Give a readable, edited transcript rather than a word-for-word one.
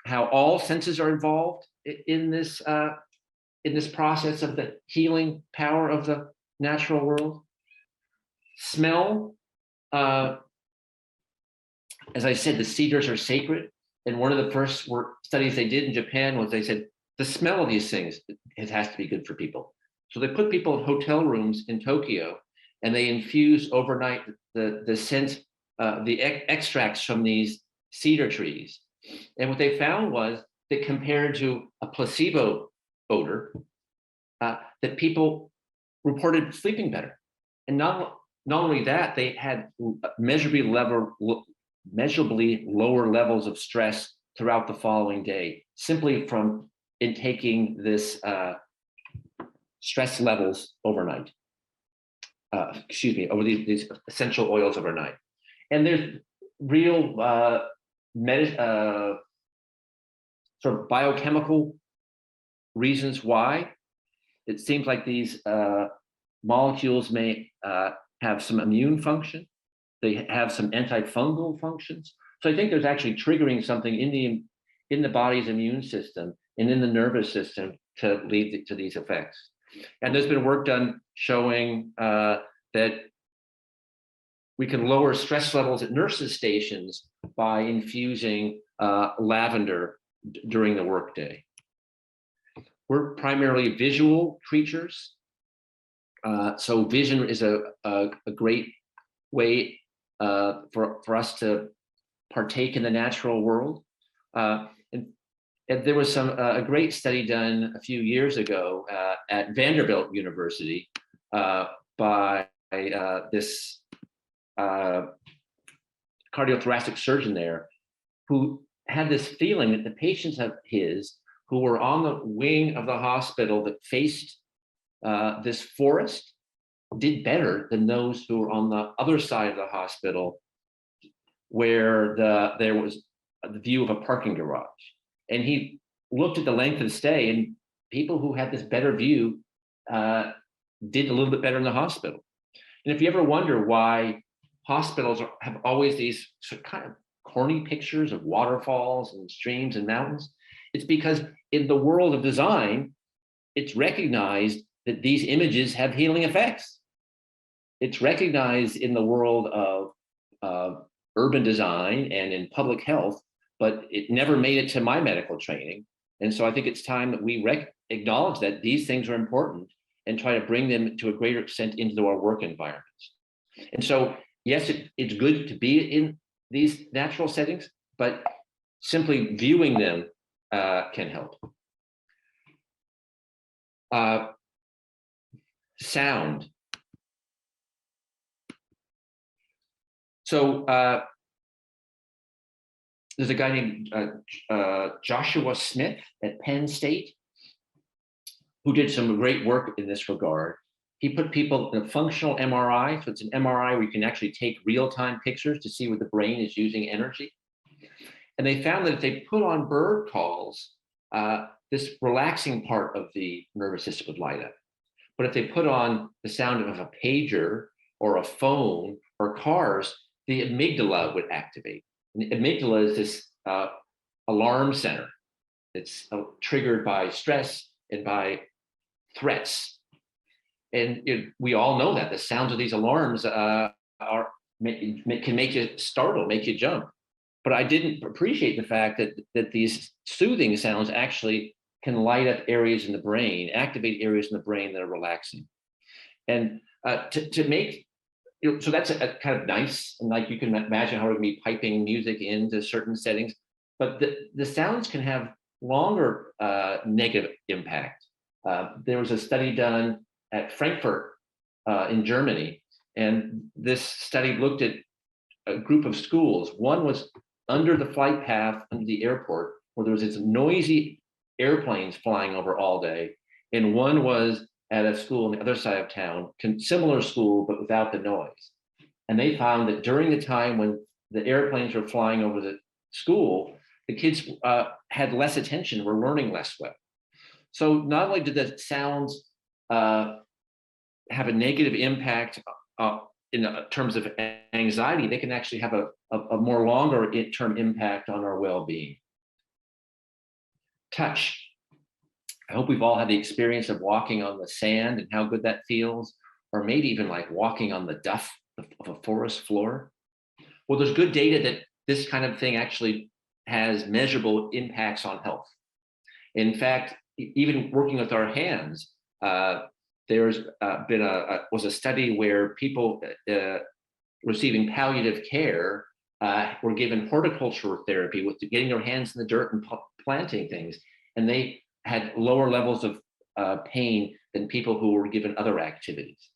how all senses are involved in this process of the healing power of the natural world. Smell, as I said, the cedars are sacred. And one of the first studies they did in Japan was they said, the smell of these things, it has to be good for people. So they put people in hotel rooms in Tokyo, and they infused overnight the scent, the extracts from these cedar trees. And what they found was that compared to a placebo odor, that people reported sleeping better. And not only that, they had measurably lower levels of stress throughout the following day, simply from intaking this stress levels overnight. Over these essential oils overnight. And there's real sort of biochemical reasons why. It seems like these molecules may have some immune function. They have some antifungal functions. So I think there's actually triggering something in the body's immune system and in the nervous system to lead to these effects. And there's been work done showing that we can lower stress levels at nurses' stations by infusing lavender during the workday. We're primarily visual creatures. So vision is a great way for us to partake in the natural world. And there was a great study done a few years ago at Vanderbilt University by this cardiothoracic surgeon there, who had this feeling that the patients of his who were on the wing of the hospital that faced this forest did better than those who were on the other side of the hospital, where there was the view of a parking garage. And he looked at the length of stay, and people who had this better view did a little bit better in the hospital. And if you ever wonder why hospitals have always these kind of corny pictures of waterfalls and streams and mountains, it's because in the world of design, it's recognized that these images have healing effects. It's recognized in the world of urban design and in public health, but it never made it to my medical training. And so I think it's time that we acknowledge that these things are important and try to bring them to a greater extent into our work environments. And so, yes, it's good to be in these natural settings, but simply viewing them can help. Sound. So there's a guy named Joshua Smith at Penn State who did some great work in this regard. He put people in a functional MRI. So it's an MRI where you can actually take real-time pictures to see where the brain is using energy. And they found that if they put on bird calls, this relaxing part of the nervous system would light up. But if they put on the sound of a pager or a phone or cars, the amygdala would activate. And the amygdala is this alarm center. It's triggered by stress and by threats. And we all know that the sounds of these alarms can make you startle, make you jump. But I didn't appreciate the fact that these soothing sounds actually can light up areas in the brain, activate areas in the brain that are relaxing. And to make, so that's a kind of nice, and like you can imagine how we're gonna be piping music into certain settings, but the sounds can have longer negative impact. There was a study done at Frankfurt in Germany, and this study looked at a group of schools. One was under the flight path under the airport, where there was these noisy airplanes flying over all day, and one was at a school on the other side of town, similar school, but without the noise. And they found that during the time when the airplanes were flying over the school, the kids had less attention, were learning less well. So not only did the sounds have a negative impact in terms of anxiety, they can actually have a more longer term impact on our well-being. Touch. I hope we've all had the experience of walking on the sand and how good that feels, or maybe even like walking on the duff of a forest floor. Well, there's good data that this kind of thing actually has measurable impacts on health. In fact, even working with our hands, there's was a study where people receiving palliative care were given horticultural therapy with getting their hands in the dirt and planting things, and they had lower levels of pain than people who were given other activities.